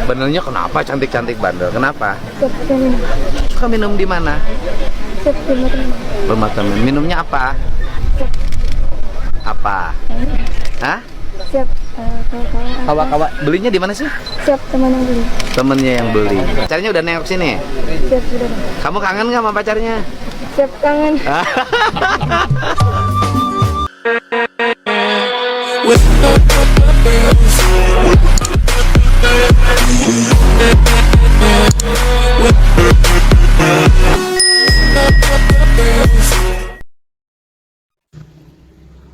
Benernya kenapa cantik-cantik bandel? Kenapa? Siap teman. Suka minum di mana? Siap teman. Rumah temen. Minumnya apa? Apa? Hah? Siap kawan-kawan. Kawa-kawa. Belinya di mana sih? Siap teman yang beli. Temennya yang beli. Pacarnya udah nengok sini. Siap sudah. Kamu kangen nggak sama pacarnya? Siap kangen.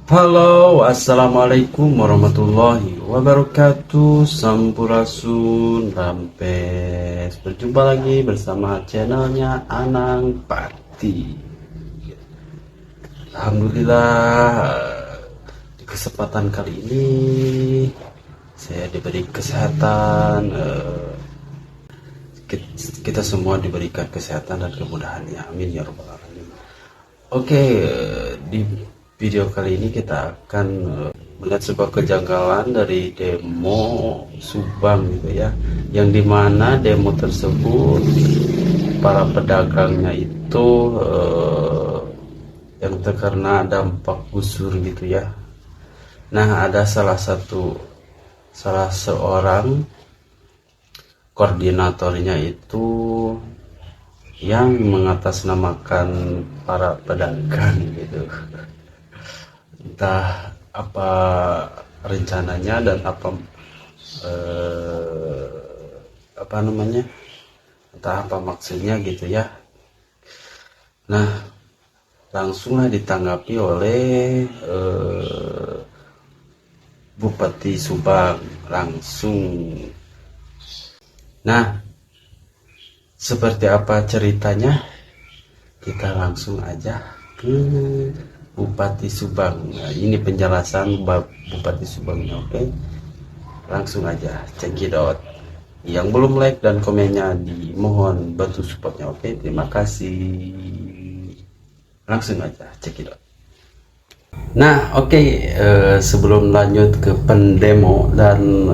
Halo, assalamualaikum warahmatullahi wabarakatuh. Sampurasun, Rampes. Berjumpa lagi bersama channelnya Anang Pati. Alhamdulillah, di kesempatan kali ini saya diberi kesehatan. Kita semua diberikan kesehatan dan kemudahan, ya amin ya rabbal alamin. Oke, di video kali ini kita akan melihat sebuah kejanggalan dari demo Subang gitu ya, yang dimana demo tersebut para pedagangnya itu yang terkena dampak gusur gitu ya. Nah, ada salah seorang koordinatornya itu yang mengatasnamakan para pedagang gitu. Entah apa rencananya dan apa namanya, entah apa maksudnya gitu ya. Nah, langsunglah ditanggapi oleh Bupati Subang langsung. Nah, seperti apa ceritanya, kita langsung aja ke Bupati Subang. Nah, ini penjelasan Bupati Subangnya. Oke, langsung aja cekidot. Yang belum like dan komennya dimohon bantu supportnya. Oke, terima kasih. Langsung aja cekidot. Nah, oke, sebelum lanjut ke pendemo dan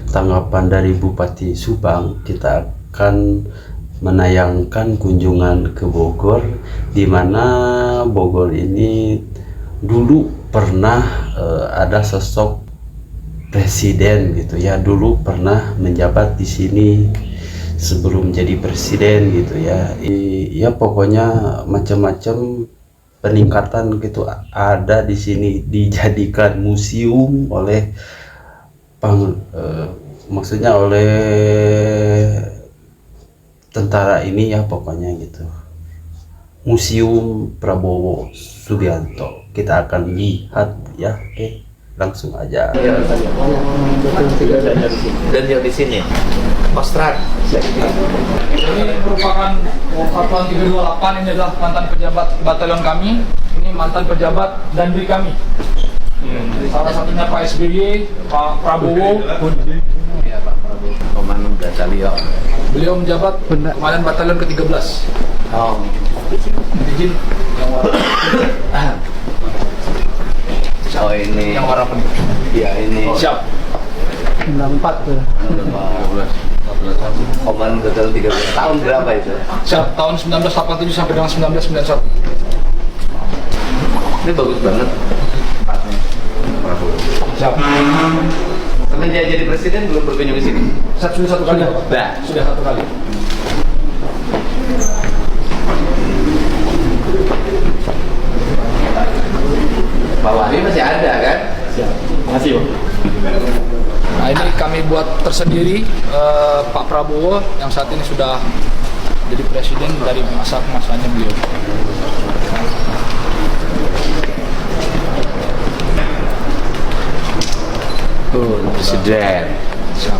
tanggapan dari Bupati Subang, kita akan menayangkan kunjungan ke Bogor, di mana Bogor ini dulu pernah ada sosok presiden gitu ya, dulu pernah menjabat di sini sebelum jadi presiden gitu ya. Ya pokoknya macam-macam peningkatan gitu ada di sini, dijadikan museum oleh maksudnya oleh tentara ini ya, pokoknya gitu. Museum Prabowo Subianto. Kita akan lihat ya. Oke, langsung aja. Dan yang di sini Kostrad. Ini merupakan Satuan 328. Ini adalah mantan pejabat batalion kami. Ini mantan pejabat Dandim kami. Salah satunya Pak SBY, Pak Prabowo. Ya, Pak Prabowo. Komandan batalion. Beliau menjabat Komandan Batalion ke-13. Oh. Izin yang warna. Oh ini. Yang warna kuning. Ya ini. Siap. 94 tuh. 14 Komandan batalion 13 tahun berapa itu? Siap, tahun 1987 sampai dengan 1991. Ini bagus banget tempatnya. Prabowo. Siap. Semenjak jadi presiden belum berkunjung ke sini. Sudah satu kali. Sudah. Sudah satu kali. Bawah ini masih ada kan? Siap. Makasih, Pak. Nah, ini kami buat tersendiri Pak Prabowo yang saat ini sudah jadi presiden dari masa-masanya beliau. Presiden. Siap.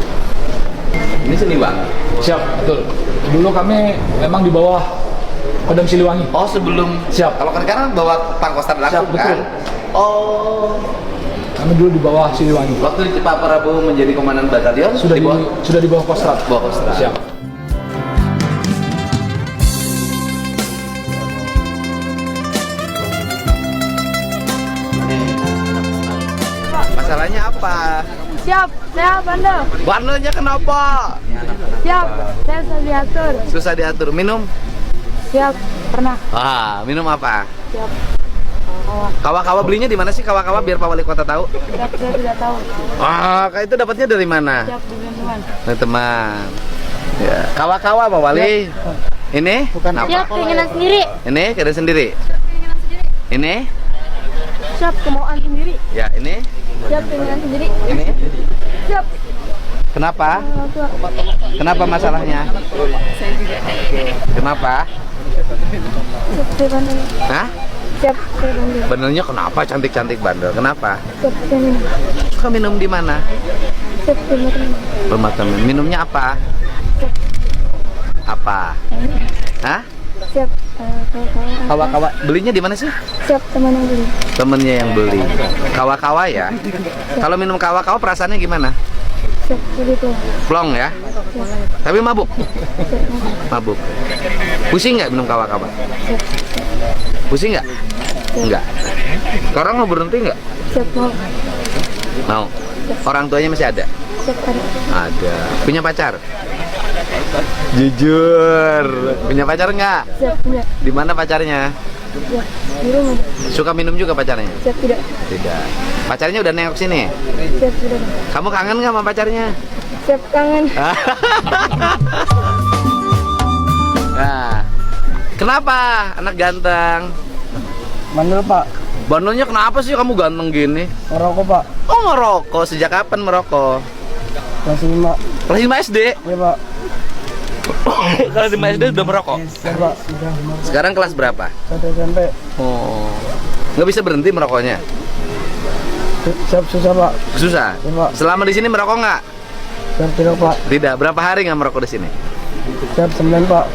Ini seni bang. Siap, betul. Dulu kami memang di bawah Kodam Siliwangi. Oh sebelum. Siap. Kalau kan sekarang bawa Pangkostrat langsung Siap, betul. kan? Oh. Kami dulu di bawah Siliwangi. Waktu Pak Prabowo menjadi komandan batalion Sudah di bawah Kostrad. Bawah Kostrad. Siap. Masalahnya apa? Siap, saya bandel. Bandelnya kenapa? Siap, saya susah diatur. Susah diatur. Minum? Siap, pernah. Minum apa? Siap. Kawa-kawa belinya di mana sih kawa-kawa biar Pak Wali Kota tahu? Siap, saya tidak tahu. Kayak itu dapatnya dari mana? Siap, dengan teman. Dari teman. Ya. Kawa-kawa Pak Wali. Ini? Bukan Siap, keinginan sendiri. Ini keinginan sendiri. Ini? Siap, kemauan sendiri. Ya, ini? Siap, keinginan sendiri. Ini? Siap. Kenapa? Orang tua. Kenapa masalahnya? Kenapa? Siap, saya bandel. Hah? Siap, saya bandel. Bandelnya kenapa cantik-cantik bandel? Kenapa? Siap, saya minum. Suka minum di mana? Siap, saya teman. Rumah temen. Minumnya apa? Apa? Hah? Siap, kawan-kawan. Kawa-kawa. Belinya di mana sih? Siap, teman yang beli. Temennya yang beli. Kawa-kawa ya. Kalau minum kawa-kawa perasaannya gimana? Siap, begitu. Plong ya. Tapi mabuk. Mabuk. Pusing nggak minum kawa-kawa? Pusing nggak? Enggak. Sekarang mau berhenti nggak? Siap, mau. Mau. Orang tuanya masih ada? Siap, ada. Ada. Punya pacar? Jujur. Punya pacar nggak? Siap, punya. Di mana pacarnya? Siap, di rumah. Suka minum juga pacarnya? Siap, tidak. Tidak. Pacarnya udah nengok sini. Siap, tidak. Kamu kangen nggak sama pacarnya? Siap, kangen. Nah, kenapa anak ganteng? Bandel, Pak. Bandelnya kenapa sih kamu ganteng gini? Merokok, Pak. Oh ngerokok, sejak kapan merokok? Kelas 5. Kelas 5 SD? Ya, Pak. Kelas 5 SD udah merokok? Ya, Pak. Sudah. Sekarang kelas berapa? 1 SMP. Oh, nggak bisa berhenti merokoknya? Siap, susah, Pak. Susah? Ya, Pak. Selama di sini merokok nggak? Siap, tidak, Pak. Tidak. Berapa hari nggak merokok di sini? Siap, 9, Pak.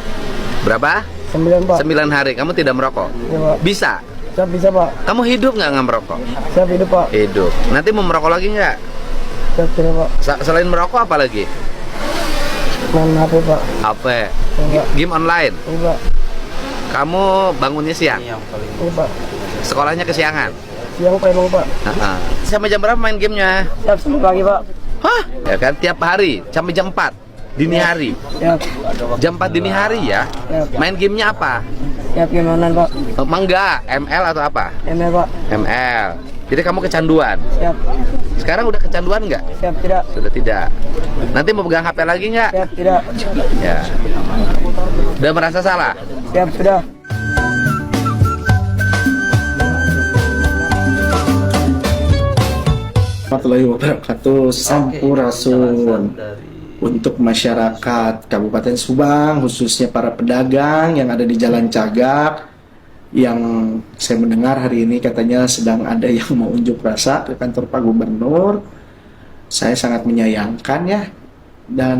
Berapa? 9, Pak. 9 hari. Kamu tidak merokok? Ya, Pak. Bisa? Siap, bisa, Pak. Kamu hidup nggak merokok? Siap, hidup, Pak. Hidup. Nanti mau merokok lagi nggak? Siap, tidak, Pak. Selain merokok apa lagi? Main HP, Pak. HP? Enggak. Game online? Enggak. Kamu bangunnya siang? Ini yang paling Iya, Pak. Sekolahnya kesiangan? Siang, Pak, emang, Pak. Sampai jam berapa main gamenya? Siap, sampai pagi, Pak. Hah? Ya kan tiap hari sampai jam 4 dini hari. Siap. Jam 4 dini hari ya. Siap. Main gamenya apa? Siap, gimana, Pak? Mangga, ML atau apa? ML, Pak. ML. Jadi kamu kecanduan. Siap. Sekarang udah kecanduan nggak? Siap, tidak. Sudah tidak. Nanti mau pegang HP lagi nggak? Siap, tidak. Ya. Udah merasa salah? Siap, sudah. Warahmatullahi wabarakatuh. Sampurasun untuk masyarakat Kabupaten Subang, khususnya para pedagang yang ada di Jalan Cagak, yang saya mendengar hari ini katanya sedang ada yang mau unjuk rasa ke kantor Pak Gubernur. Saya sangat menyayangkan ya, dan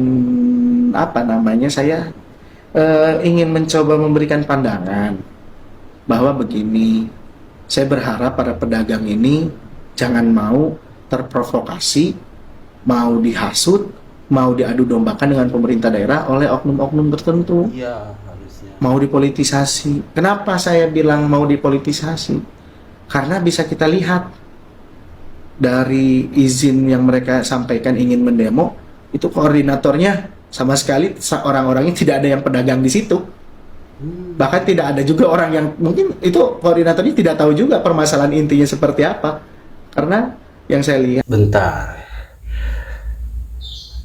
saya ingin mencoba memberikan pandangan bahwa begini, saya berharap para pedagang ini jangan mau terprovokasi, mau dihasut, mau diadu dombakan dengan pemerintah daerah oleh oknum-oknum tertentu. iya harusnya. Mau dipolitisasi. Kenapa saya bilang mau dipolitisasi? Karena bisa kita lihat dari izin yang mereka sampaikan ingin mendemo, itu koordinatornya sama sekali orang-orangnya tidak ada yang pedagang di situ. Bahkan tidak ada juga orang yang mungkin itu koordinatornya tidak tahu juga permasalahan intinya seperti apa. Karena yang saya lihat. Bentar.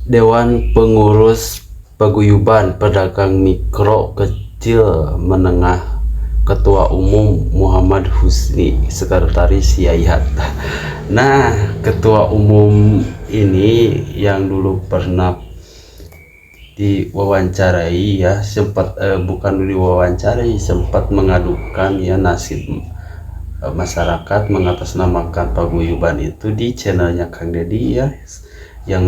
Dewan Pengurus Paguyuban Pedagang Mikro Kecil Menengah, Ketua Umum Muhammad Husni, Sekretaris Yayat. Nah, Ketua Umum ini yang dulu pernah diwawancarai ya, sempat bukan diwawancarai, sempat mengadukan ya nasib masyarakat mengatasnamakan paguyuban itu di channelnya Kang Deddy ya, yang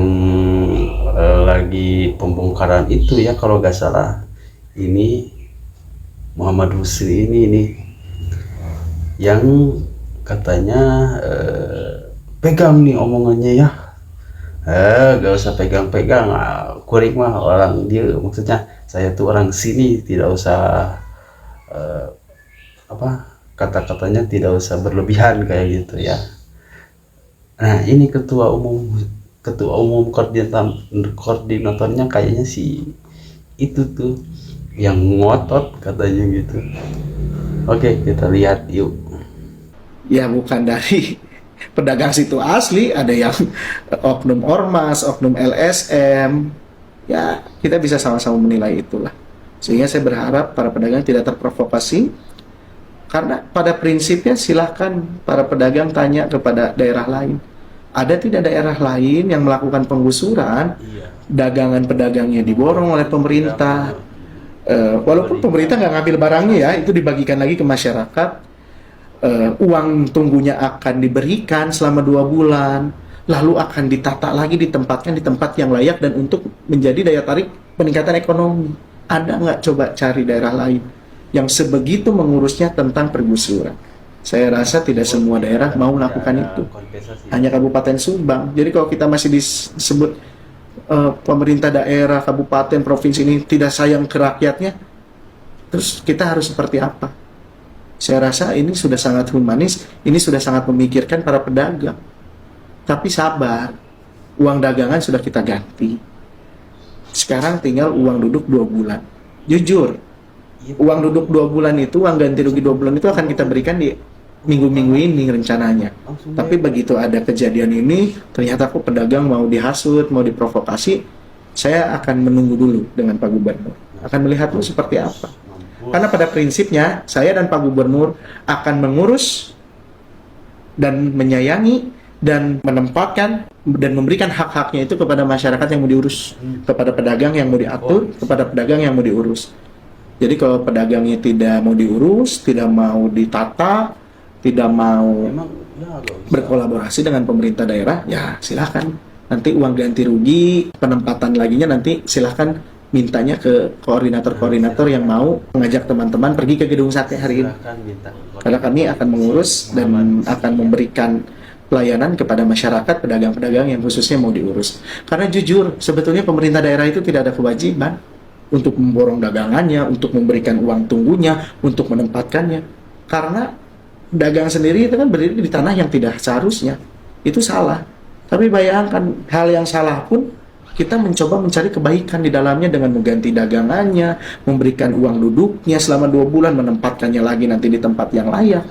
lagi pembongkaran itu ya, kalau gak salah ini Muhammad Husni ini yang katanya pegang nih omongannya ya, gak usah pegang-pegang, kuring mah orang dia, maksudnya saya tuh orang sini, tidak usah kata-katanya tidak usah berlebihan kayak gitu ya. Nah ini ketua umum ketua umum koordinatornya kayaknya si itu tuh yang ngotot katanya gitu. Oke, kita lihat yuk. Ya bukan dari pedagang situ asli, ada yang oknum ormas, oknum LSM. Ya kita bisa sama-sama menilai itulah. Sehingga saya berharap para pedagang tidak terprovokasi, karena pada prinsipnya silahkan para pedagang tanya kepada daerah lain. Ada tidak daerah lain yang melakukan penggusuran, dagangan pedagangnya diborong oleh pemerintah, walaupun pemerintah nggak ngambil barangnya ya, itu dibagikan lagi ke masyarakat. Uang tunggunya akan diberikan selama 2 bulan, lalu akan ditata lagi, ditempatkan di tempat yang layak dan untuk menjadi daya tarik peningkatan ekonomi. Ada nggak coba cari daerah lain yang sebegitu mengurusnya tentang pergusuran? Saya rasa tidak semua daerah mau melakukan itu. Hanya Kabupaten Subang. Jadi kalau kita masih disebut pemerintah daerah, kabupaten, provinsi ini tidak sayang ke rakyatnya, terus kita harus seperti apa? Saya rasa ini sudah sangat humanis, ini sudah sangat memikirkan para pedagang. Tapi sabar, uang dagangan sudah kita ganti. Sekarang tinggal uang duduk 2 bulan. Jujur, uang duduk 2 bulan itu, uang ganti rugi 2 bulan itu akan kita berikan di minggu-minggu ini rencananya. Tapi begitu ada kejadian ini, ternyata kok pedagang mau dihasut, mau diprovokasi, saya akan menunggu dulu dengan Pak Gubernur. Akan melihat dulu seperti apa. Karena pada prinsipnya, saya dan Pak Gubernur akan mengurus dan menyayangi dan menempatkan dan memberikan hak-haknya itu kepada masyarakat yang mau diurus, kepada pedagang yang mau diatur, kepada pedagang yang mau diurus. Jadi kalau pedagangnya tidak mau diurus, tidak mau ditata, tidak mau berkolaborasi dengan pemerintah daerah, ya silahkan. Nanti uang ganti rugi, penempatan laginya nanti silahkan mintanya ke koordinator-koordinator yang mau mengajak teman-teman pergi ke Gedung Sate hari ini. Karena kami akan mengurus dan akan memberikan pelayanan kepada masyarakat, pedagang-pedagang yang khususnya mau diurus. Karena jujur, sebetulnya pemerintah daerah itu tidak ada kewajiban untuk memborong dagangannya, untuk memberikan uang tunggunya, untuk menempatkannya. Karena dagang sendiri itu kan berdiri di tanah yang tidak seharusnya. Itu salah. Tapi bayangkan, hal yang salah pun kita mencoba mencari kebaikan di dalamnya dengan mengganti dagangannya, memberikan uang duduknya selama 2 bulan, menempatkannya lagi nanti di tempat yang layak.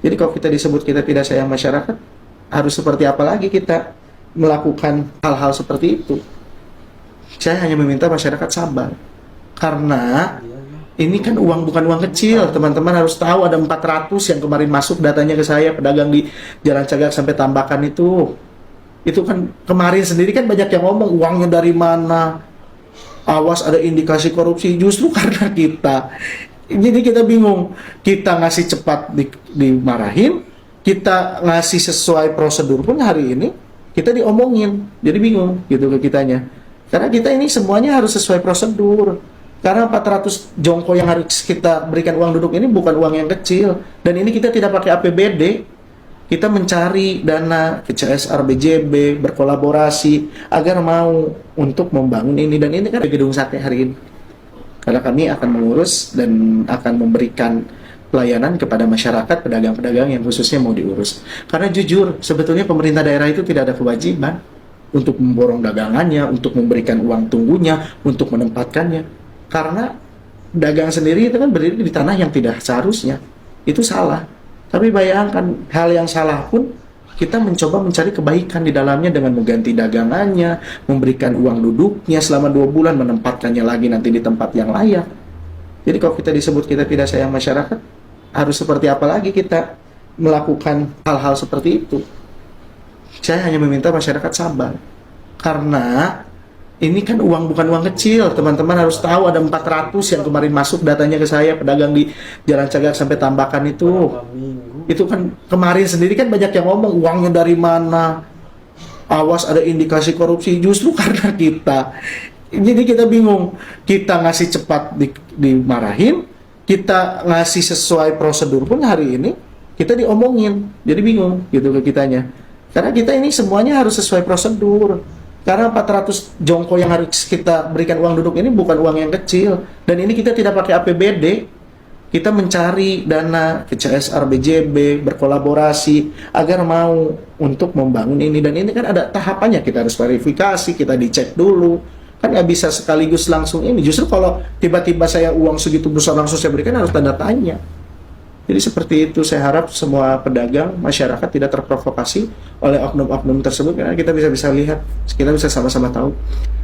Jadi kalau kita disebut kita tidak sayang masyarakat, harus seperti apa lagi kita melakukan hal-hal seperti itu? Saya hanya meminta masyarakat sabar. Karena ini kan uang bukan uang kecil, teman-teman harus tahu. Ada 400 yang kemarin masuk datanya ke saya, pedagang di Jalan Cagak sampai Tambakan itu. Itu kan kemarin sendiri kan banyak yang ngomong uangnya dari mana, awas ada indikasi korupsi. Justru karena kita, jadi kita bingung, kita ngasih cepat dimarahin, kita ngasih sesuai prosedur pun hari ini kita diomongin, jadi bingung gitu ke kitanya. Karena kita ini semuanya harus sesuai prosedur. Karena 400 jongko yang harus kita berikan uang duduk ini bukan uang yang kecil. Dan ini kita tidak pakai APBD. Kita mencari dana ke CSR, BJB, berkolaborasi agar mau untuk membangun ini. Dan ini kan di Gedung Sate hari ini. Karena kami akan mengurus dan akan memberikan pelayanan kepada masyarakat, pedagang-pedagang yang khususnya mau diurus. Karena jujur, sebetulnya pemerintah daerah itu tidak ada kewajiban untuk memborong dagangannya, untuk memberikan uang tunggunya, untuk menempatkannya. Karena dagang sendiri itu kan berdiri di tanah yang tidak seharusnya. Itu salah. Tapi bayangkan, hal yang salah pun kita mencoba mencari kebaikan di dalamnya dengan mengganti dagangannya, memberikan uang duduknya selama 2 bulan, menempatkannya lagi nanti di tempat yang layak. Jadi kalau kita disebut kita tidak sayang masyarakat, harus seperti apa lagi kita melakukan hal-hal seperti itu? Saya hanya meminta masyarakat sabar. Karena ini kan uang bukan uang kecil, teman-teman harus tahu. Ada 400 yang kemarin masuk datanya ke saya, pedagang di Jalan Cagak sampai Tambakan itu. Itu kan kemarin sendiri kan banyak yang ngomong uangnya dari mana, awas ada indikasi korupsi. Justru karena kita, jadi kita bingung, kita ngasih cepat dimarahin, kita ngasih sesuai prosedur pun hari ini kita diomongin, jadi bingung gitu ke kitanya. Karena kita ini semuanya harus sesuai prosedur. Karena 400 jongko yang harus kita berikan uang duduk ini bukan uang yang kecil. Dan ini kita tidak pakai APBD. kita mencari dana ke CSR BJB, berkolaborasi agar mau untuk membangun ini, dan ini kan ada tahapannya, kita harus verifikasi, kita dicek dulu, kan nggak bisa sekaligus langsung ini. Justru kalau tiba-tiba saya uang segitu besar langsung saya berikan, harus tanda tanya. Jadi seperti itu, saya harap semua pedagang, masyarakat tidak terprovokasi oleh oknum-oknum tersebut, karena kita bisa lihat, kita bisa sama-sama tahu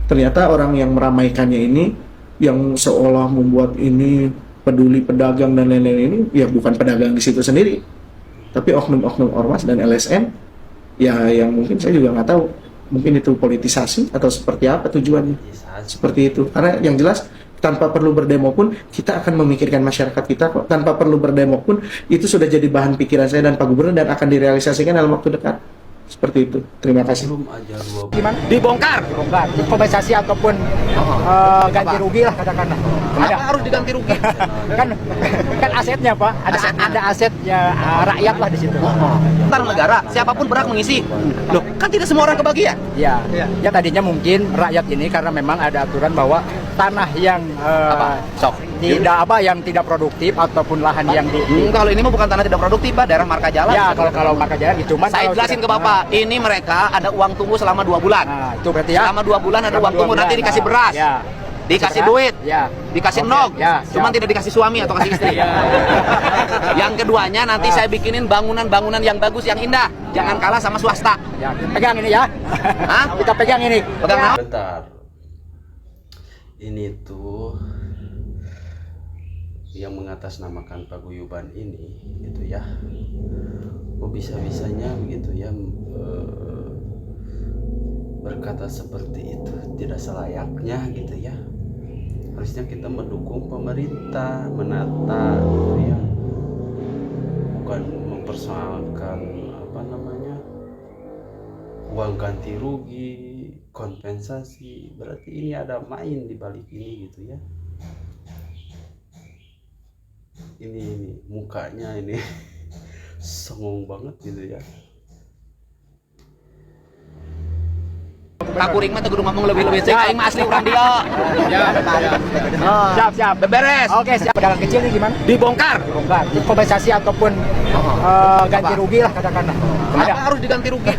ternyata orang yang meramaikannya ini, yang seolah membuat ini peduli pedagang dan lain-lain ini, ya bukan pedagang di situ sendiri, tapi oknum-oknum ormas dan LSM, ya yang mungkin saya juga nggak tahu, mungkin itu politisasi atau seperti apa tujuannya, seperti itu. Karena yang jelas tanpa perlu berdemo pun kita akan memikirkan masyarakat kita kok. Tanpa perlu berdemo pun itu sudah jadi bahan pikiran saya dan Pak Gubernur, dan akan direalisasikan dalam waktu dekat. Seperti itu. Terima kasih. Gimana? Dibongkar. Dibongkar. Kompensasi ataupun ganti rugi lah katakanlah. Kenapa harus diganti rugi? kan asetnya Pak. Ada asetnya rakyat lah di situ. Ntar negara, siapapun berhak mengisi. Loh, kan tidak semua orang kebagian. Ya. Ya tadinya mungkin rakyat ini karena memang ada aturan bahwa tanah yang yang tidak produktif ataupun lahan yang kalau ini mah bukan tanah tidak produktif, Pak, daerah marka jalan. Ya, kalau marka jalan itu. Saya jelasin ke Bapak, ini mereka ada uang tunggu selama 2 bulan. Nah, itu berarti ya. Selama 2 bulan ada uang tunggu, nanti dikasih beras. Ya. Dikasih duit, dikasih nog, cuman tidak dikasih suami atau kasih istri. Yang keduanya nanti saya bikinin bangunan-bangunan yang bagus, yang indah, jangan kalah sama swasta. Ya, pegang ini ya. Hah? Kita pegang ini. Pegang Bentar. Ini tuh yang mengatasnamakan paguyuban ini, gitu ya. Bisa-bisanya begitu ya, berkata seperti itu, tidak selayaknya gitu ya. Harusnya kita mendukung pemerintah menata gitu ya, bukan mempersoalkan uang ganti rugi, kompensasi. Berarti ini ada main di balik ini gitu ya. Ini mukanya ini songong banget gitu ya. Takuring mah kudu ngomong lebih-lebih cek aing mah asli urang dia. Siap. Beberes. Oke, siap. Pedagang kecil ini gimana? Dibongkar. Kompensasi ataupun ganti rugi lah katakanlah. Kenapa harus diganti rugi?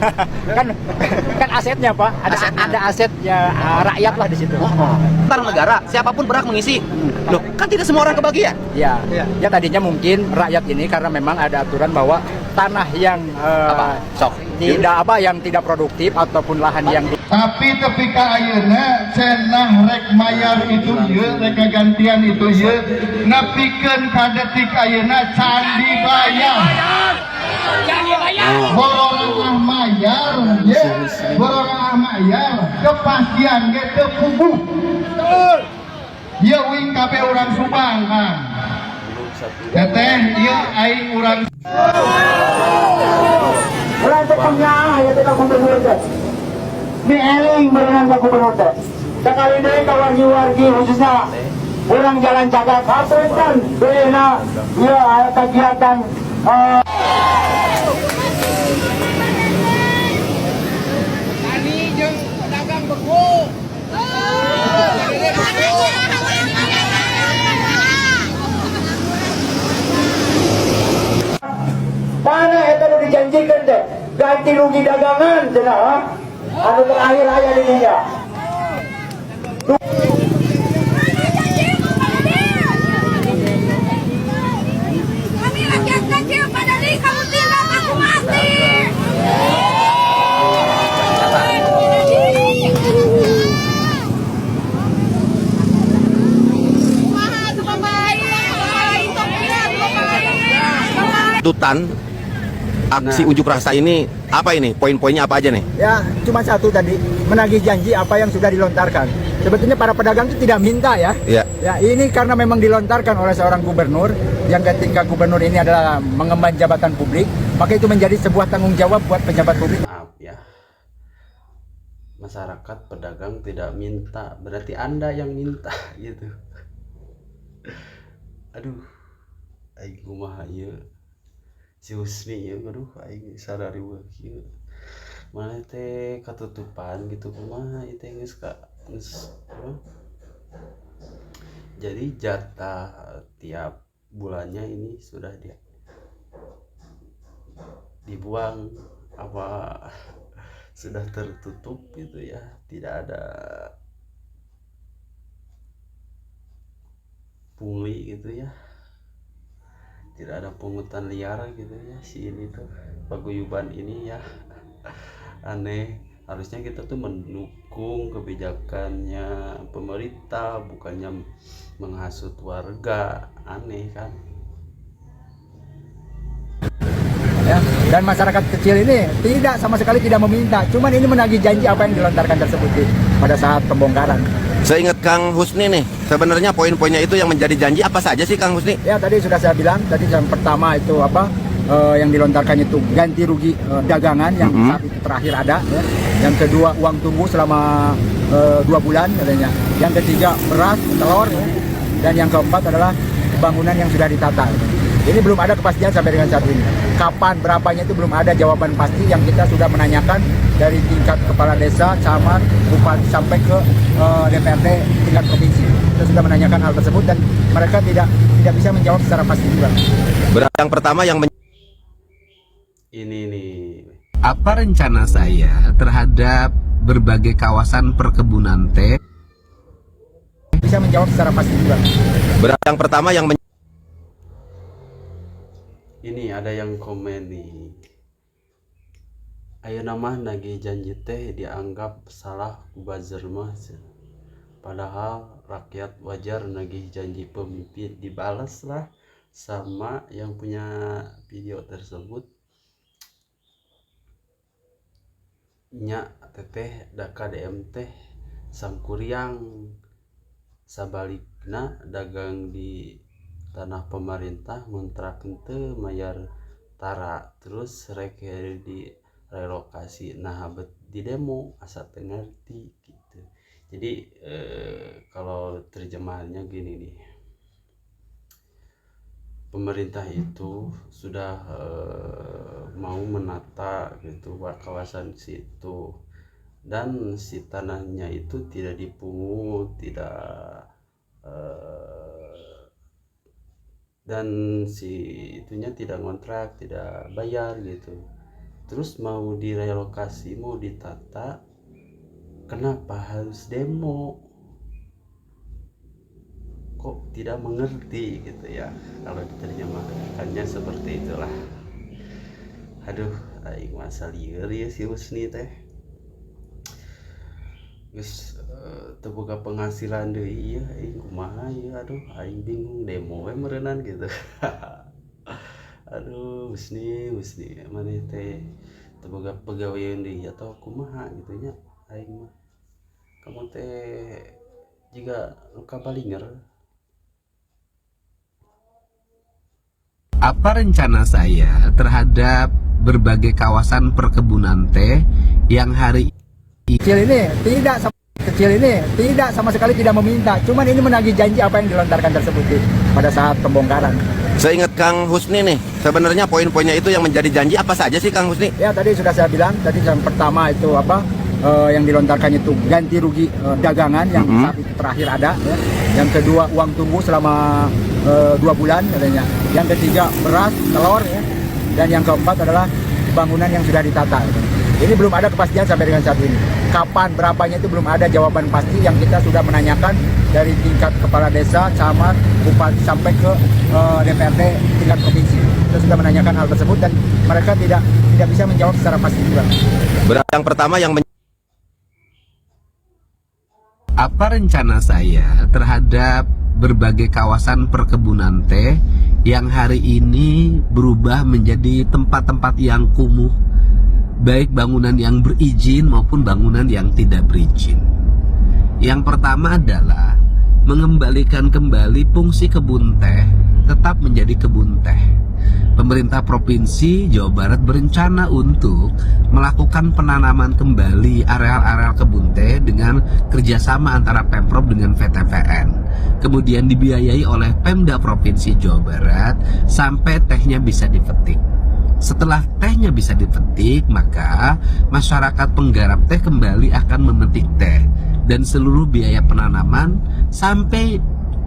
kan asetnya Pak. Ada asetnya rakyat lah di situ. Ntar negara, siapapun berhak mengisi. Loh, kan tidak semua orang kebagian. Ya tadinya mungkin rakyat ini karena memang ada aturan bahwa tanah yang yang tidak produktif ataupun lahan yang tapi tepi ka ayeuna cenah rek mayar itu ieu rek gantian itu ieu nepikeun ka detik ayeuna can dibayar. Borong mayar ye, borong mayar kepastian ge teu puguh. Betul. Ieu wing kabeh urang Subang kan. Teteh ieu aing urang Orang tetangga ya tetap gubernur teh. Di eling berenang ke gubernur teh. Sekali deh kawargi-wargi khususnya orang jalan cagat kapunten bena ya kegiatan tani jeung pedagang beku. mana eta nu dijanjikeun teh ganti rugi dagangan cenah anu terakhir aya di dinya. Kami rakyat kecil pada nih kamu tidak aku mati. Tuntutan aksi unjuk rasa ini apa ini? Poin-poinnya apa aja nih? Ya, cuma satu tadi, menagih janji apa yang sudah dilontarkan. Sebetulnya para pedagang itu tidak minta ya. Iya. Ya, ini karena memang dilontarkan oleh seorang gubernur, yang ketika gubernur ini adalah mengemban jabatan publik, maka itu menjadi sebuah tanggung jawab buat pejabat publik. Maaf ya, masyarakat pedagang tidak minta, berarti Anda yang minta gitu. Aduh, aing kumaha ieu. Si Husni ya, aduh aing sadari weuh kieu. Mana teh katutupan gitu kumaha ieu teh geus jadi jatah tiap bulannya ini sudah dibuang, apa sudah tertutup gitu ya, tidak ada pungli gitu ya, tidak ada pungutan liar gitu ya. Si ini tuh paguyuban ini ya aneh. Harusnya kita tuh mendukung kebijakannya pemerintah, bukannya menghasut warga. Aneh kan Ya, dan masyarakat kecil ini sama sekali tidak meminta, cuman ini menagih janji apa yang dilontarkan tersebut pada saat pembongkaran. Seingat Kang Husni nih, sebenarnya poin-poinnya itu yang menjadi janji apa saja sih Kang Husni? Ya, tadi sudah saya bilang, tadi yang pertama itu yang dilontarkan itu ganti rugi dagangan yang saat itu terakhir ada, ya. Yang kedua uang tunggu selama 2 bulan katanya. Yang ketiga beras, telur, ya. Dan yang keempat adalah bangunan yang sudah ditata. Ini belum ada kepastian sampai dengan saat ini. Kapan, berapanya itu belum ada jawaban pasti, yang kita sudah menanyakan dari tingkat kepala desa, camat, bupati sampai ke DPRD tingkat provinsi. Kita sudah menanyakan hal tersebut dan mereka tidak bisa menjawab secara pasti juga. Yang pertama yang ini nih. apa rencana saya terhadap berbagai kawasan perkebunan teh? Bisa menjawab secara pasti juga. Yang pertama yang Ini ada yang komen nih, ayo nama nagih janji teh dianggap salah buzzer mah, padahal rakyat wajar nagih janji pemimpin. Dibalas lah sama yang punya video tersebut, nya teteh daka DM teh sangkuriang sabalikna dagang di tanah pemerintah ngontrak ente mayar tara terus rek di relokasi. Nah bet di demo asa ngerti gitu. Jadi kalau terjemahannya gini nih, pemerintah itu sudah mau menata gitu kawasan situ, dan si tanahnya itu tidak dipungut, tidak dan si itunya tidak ngontrak, tidak bayar gitu. Terus mau direlokasi, mau ditata, kenapa harus demo? Kok tidak mengerti gitu ya kalau diterjemahkannya seperti itulah. Aduh, aing masa lieur ya si Husni teh. Geus terbuka penghasilan deui ya, aing kumaha ya, aduh aing bingung demo we meureunnan gitu. Aduh Husni maneh teh terbuka pegawaian deui atau kumaha gitu nya aing mah. Kamu teh juga luka balinger. Apa rencana saya terhadap berbagai kawasan perkebunan teh yang hari Kecil ini tidak sama sekali tidak meminta, cuman ini menagih janji apa yang dilontarkan tersebut pada saat pembongkaran. Seingat Kang Husni nih, sebenarnya poin-poinnya itu yang menjadi janji apa saja sih Kang Husni? Ya, tadi sudah saya bilang, tadi yang pertama itu yang dilontarkan itu ganti rugi dagangan yang saat itu terakhir ada, ya. Yang kedua uang tunggu selama 2 bulan katanya. Yang ketiga beras, telur, ya. Dan yang keempat adalah bangunan yang sudah ditata. Ini belum ada kepastian sampai dengan saat ini. Kapan, berapanya itu belum ada jawaban pasti, yang kita sudah menanyakan dari tingkat kepala desa, camat, bupati sampai ke DPRD tingkat provinsi. Kita sudah menanyakan hal tersebut dan mereka tidak bisa menjawab secara pasti juga. Yang pertama yang apa rencana saya terhadap berbagai kawasan perkebunan teh yang hari ini berubah menjadi tempat-tempat yang kumuh, baik bangunan yang berizin maupun bangunan yang tidak berizin. Yang pertama adalah mengembalikan kembali fungsi kebun teh tetap menjadi kebun teh. Pemerintah Provinsi Jawa Barat berencana untuk melakukan penanaman kembali areal-areal kebun teh dengan kerjasama antara Pemprov dengan VTPN. Kemudian dibiayai oleh Pemda Provinsi Jawa Barat sampai tehnya bisa dipetik. Setelah tehnya bisa dipetik, maka masyarakat penggarap teh kembali akan memetik teh, dan seluruh biaya penanaman sampai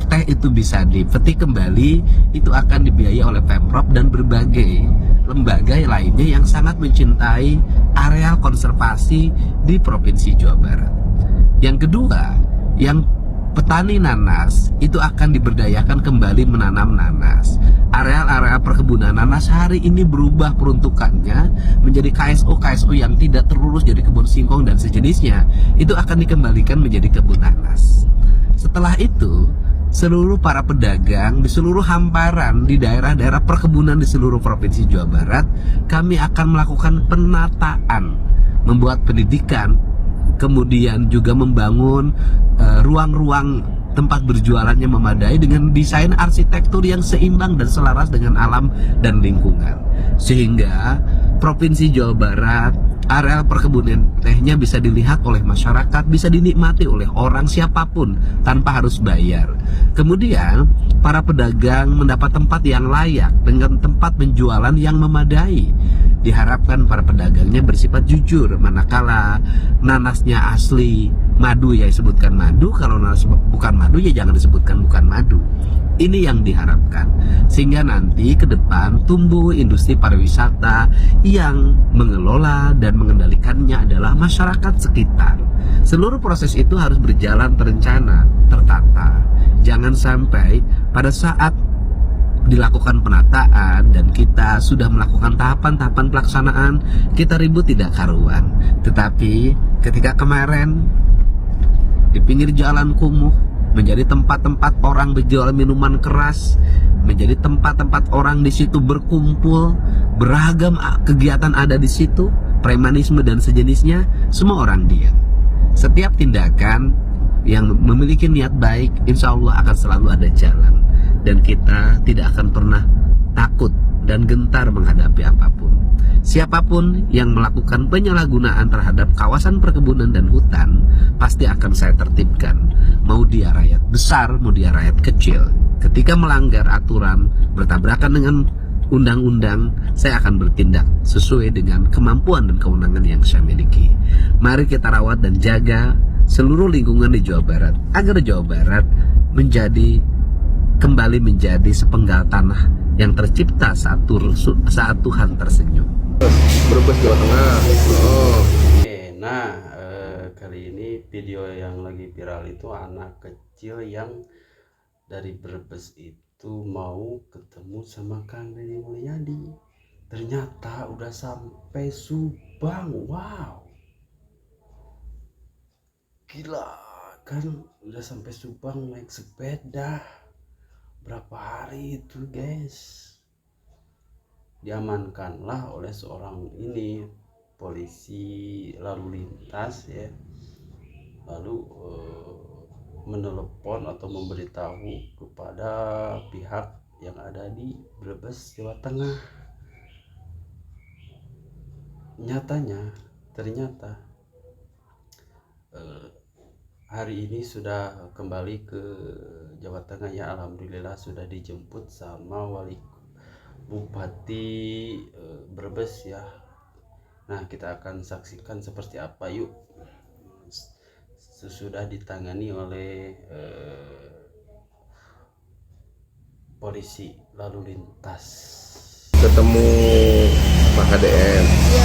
teh itu bisa dipetik kembali, itu akan dibiayai oleh Pemprov dan berbagai lembaga lainnya yang sangat mencintai areal konservasi di Provinsi Jawa Barat. Yang kedua, yang petani nanas itu akan diberdayakan kembali menanam nanas. Areal-areal perkebunan nanas hari ini berubah peruntukannya menjadi KSO yang tidak terurus jadi kebun singkong dan sejenisnya. Itu akan dikembalikan menjadi kebun nanas. Setelah itu, seluruh para pedagang di seluruh hamparan di daerah-daerah perkebunan di seluruh Provinsi Jawa Barat, kami akan melakukan penataan, membuat pendidikan, kemudian juga membangun ruang-ruang tempat berjualannya memadai dengan desain arsitektur yang seimbang dan selaras dengan alam dan lingkungan, sehingga Provinsi Jawa Barat areal perkebunan tehnya bisa dilihat oleh masyarakat, bisa dinikmati oleh orang siapapun tanpa harus bayar. Kemudian para pedagang mendapat tempat yang layak dengan tempat penjualan yang memadai. Diharapkan para pedagangnya bersifat jujur, manakala nanasnya asli madu ya disebutkan madu, kalau nanas bukan madu ya jangan disebutkan bukan madu. Ini yang diharapkan, sehingga nanti ke depan tumbuh industri pariwisata yang mengelola dan mengendalikannya adalah masyarakat sekitar. Seluruh proses itu harus berjalan terencana, tertata. Jangan sampai pada saat dilakukan penataan dan kita sudah melakukan tahapan-tahapan pelaksanaan, kita ribut tidak karuan. Tetapi ketika kemarin di pinggir jalan kumuh menjadi tempat-tempat orang berjual minuman keras, menjadi tempat-tempat orang di situ berkumpul, beragam kegiatan ada di situ, premanisme dan sejenisnya, semua orang diam. Setiap tindakan yang memiliki niat baik, insya Allah akan selalu ada jalan, dan kita tidak akan pernah takut dan gentar menghadapi apapun. Siapapun yang melakukan penyalahgunaan terhadap kawasan perkebunan dan hutan pasti akan saya tertibkan. Mau dia rakyat besar, mau dia rakyat kecil. Ketika melanggar aturan, bertabrakan dengan undang-undang, saya akan bertindak sesuai dengan kemampuan dan kewenangan yang saya miliki. Mari kita rawat dan jaga seluruh lingkungan di Jawa Barat agar Jawa Barat kembali menjadi sepenggal tanah yang tercipta saat Tuhan tersenyum. Brebes, Jawa Tengah. Oke, nah kali ini video yang lagi viral itu anak kecil yang dari Brebes itu mau ketemu sama Kang Deddy Mulyadi. Ternyata udah sampai Subang. Wow, gila kan, udah sampai Subang naik sepeda. Berapa hari itu guys? Diamankanlah oleh seorang ini polisi lalu lintas ya, lalu menelepon atau memberitahu kepada pihak yang ada di Brebes, Jawa Tengah. Ternyata hari ini sudah kembali ke Jawa Tengah ya, alhamdulillah sudah dijemput sama Bupati Brebes ya. Nah, kita akan saksikan seperti apa yuk. Sudah ditangani oleh polisi lalu lintas. Ketemu Pak KDM. Iya.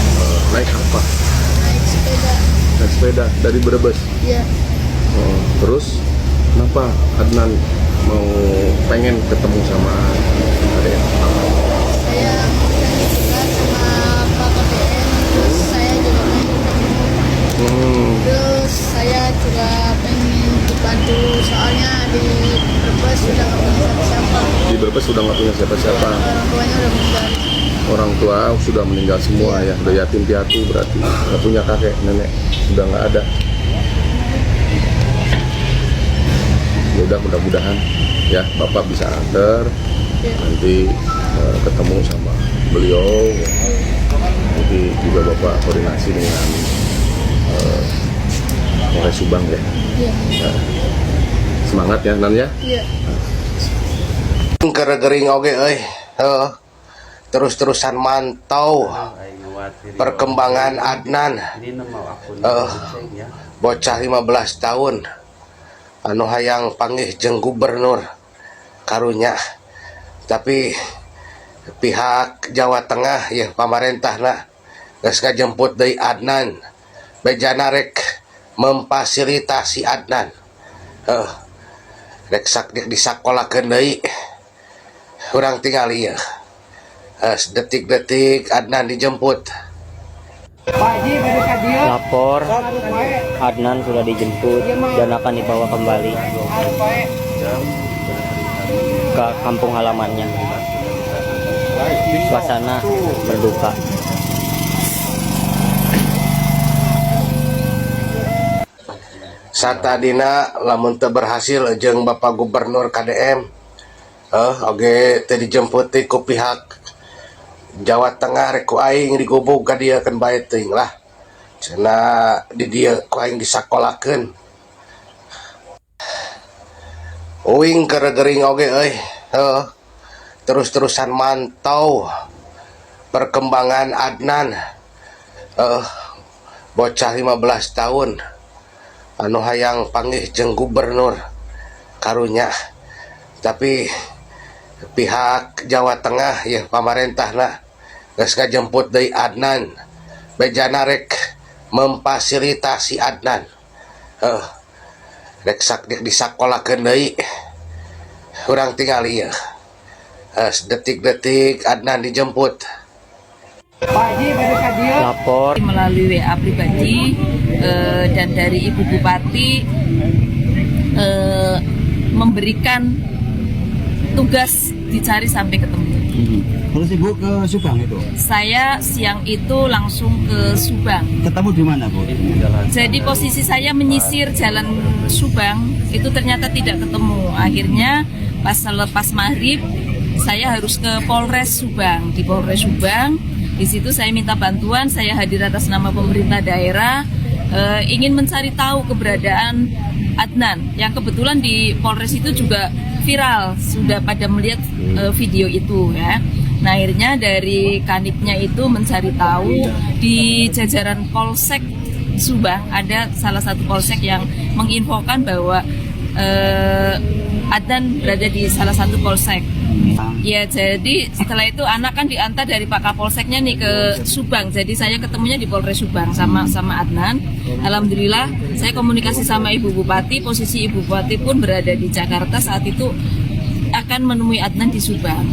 Naik apa? Naik sepeda. Naik sepeda dari Brebes. Iya. Terus kenapa Adnan mau pengen ketemu sama KDM? Saya mau juga sama Pak KPM, terus saya juga pengen ketemu. Terus saya juga pengen dibantu, soalnya di Brebes sudah nggak punya siapa-siapa. Di Brebes sudah nggak punya siapa-siapa. Orang tuanya udah meninggal. Orang tua sudah meninggal semua ya, udah yatim piatu berarti. Nggak punya kakek nenek, sudah nggak ada. Ya udah, mudah-mudahan ya Bapak bisa antar nanti ketemu sama beliau ya. Nanti juga Bapak koordinasi dengan Polres Subang ya. Iya. Semangat ya Nan ya. Iya. Gering oke terus-terusan mantau perkembangan Adnan, Ini nama akun ya. bocah 15 tahun anu hayang panggih jeung gubernur karunya, tapi pihak Jawa Tengah ya pamarentahna geus ngajemput deui Adnan, bejana rek memfasilitasi Adnan rek disakolakeun deui. Urang tinggal ieu detik-detik Adnan dijemput. Lapor Adnan sudah dijemput dan akan dibawa kembali ke kampung halamannya. Suasana berduka. Satadina lamun teu berhasil jeung Bapak Gubernur KDM oge teu dijemput ku pihak Jawa Tengah rek ku aing digubug ka dieu keun bae teuing lah. Cenah di dieu ku aing disakolakeun. Uing keur-gering oge euy. Terus-terusan mantau perkembangan Adnan. Bocah 15 tahun anu hayang panggih jeung gubernur karunya, tapi pihak Jawa Tengah ya pamarentahna geus ngajemput deui Adnan, bejana rek memfasilitasi Adnan rek disakolakeun deui. Urang tinggal ieu detik-detik Adnan dijemput. Lapor melalui WA pribadi dan dari Ibu Bupati memberikan tugas dicari sampai ketemu. Terus Ibu ke Subang itu? Saya siang itu langsung ke Subang. Ketemu di mana, Bu? Jadi posisi saya menyisir jalan Subang itu ternyata tidak ketemu. Akhirnya pas lepas maghrib saya harus ke Polres Subang. Di Polres Subang, di situ saya minta bantuan, saya hadir atas nama pemerintah daerah, ingin mencari tahu keberadaan Adnan. Yang kebetulan di Polres itu juga viral, sudah pada melihat video itu ya. Nah akhirnya dari kanitnya itu mencari tahu di jajaran Polsek Subang, ada salah satu polsek yang menginfokan bahwa Adnan berada di salah satu polsek. Ya jadi setelah itu anak kan diantar dari Pak Kapolseknya nih ke Subang. Jadi saya ketemunya di Polres Subang sama Adnan. Alhamdulillah saya komunikasi sama Ibu Bupati. Posisi Ibu Bupati pun berada di Jakarta saat itu, akan menemui Adnan di Subang.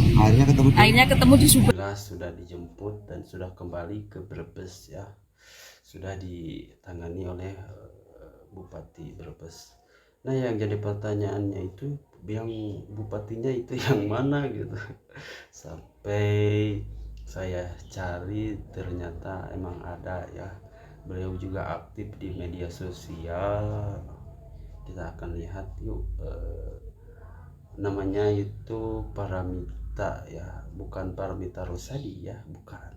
Akhirnya ketemu di Subang. Sudah dijemput dan sudah kembali ke Brebes ya. Sudah ditangani oleh Bupati Brebes. Nah yang jadi pertanyaannya itu yang bupatinya itu yang mana gitu. Sampai saya cari ternyata emang ada ya. Beliau juga aktif di media sosial. Kita akan lihat yuk. Namanya itu Paramita ya, bukan Paramita Rosadi ya, bukan.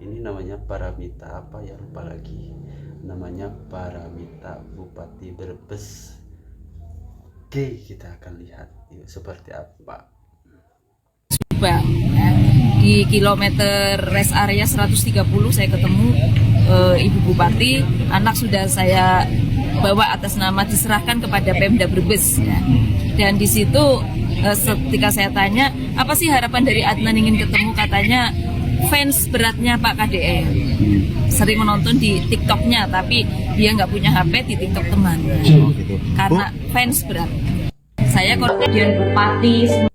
Ini namanya Paramita apa ya, lupa lagi. Namanya Paramita Bupati Brebes. Oke, kita akan lihat yuk, seperti apa. Subang ya. Di kilometer rest area 130 saya ketemu Ibu Bupati. Anak sudah saya bawa atas nama diserahkan kepada Pemda Brebes ya. Dan di situ ketika saya tanya apa sih harapan dari Adnan ingin ketemu, katanya fans beratnya Pak KDM, sering menonton di TikToknya tapi dia nggak punya HP, di TikTok temannya karena fans berat. Saya kemudian Bupati